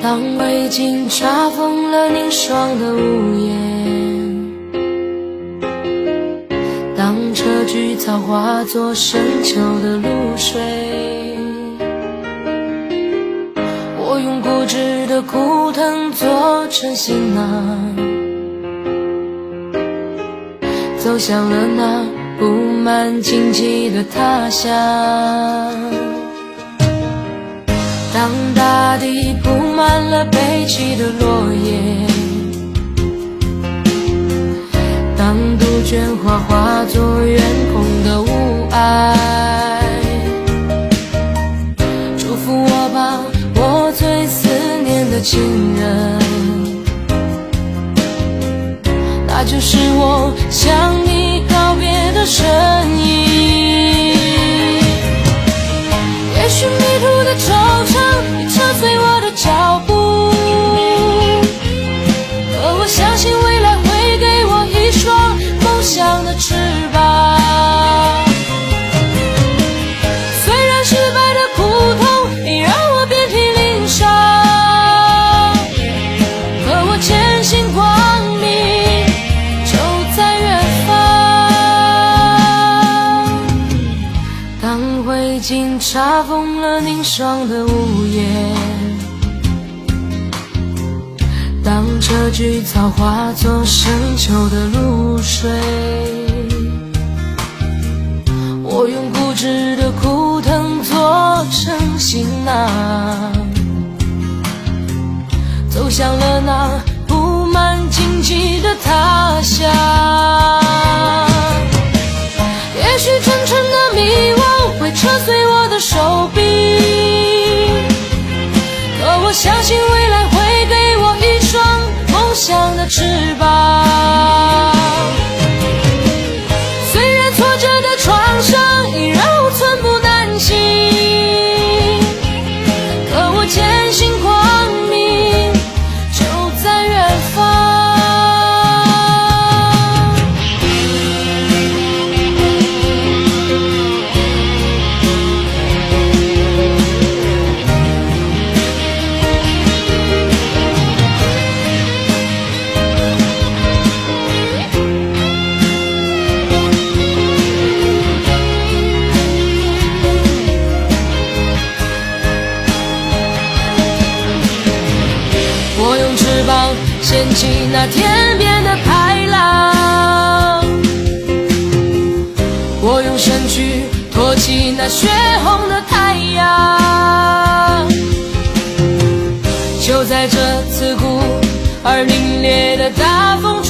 当灰烬查封了凝霜的屋檐，当车菊草化作深秋的露水，我用固执的枯藤做成行囊，走向了那布满荆棘的他乡。当大地铺满了悲泣的落叶，当杜鹃花化作远空的雾霭，祝福我吧，我最思念的亲人，那就是我向你告别的身影。也许迷途的惆怅已扯碎我的脚步，可我相信未来会给我一双梦想的翅膀。虽然失败的苦痛已让我遍体鳞伤，可我坚信光明就在远方。当灰烬查封了凝霜的屋檐，当车菊草化作深秋的露水，我用固执的枯藤做成行囊，走向了那布满荆棘的他乡。也许真诚的迷惘会扯碎我的手臂，可我相信未来会给我一双梦想的翅膀。虽然挫折的创伤已让我寸步难行，可我坚信光明就在远方。我用翅膀掀起那天边的排浪，我用身躯托起那血红的太阳。就在这刺骨而凛冽的大风中，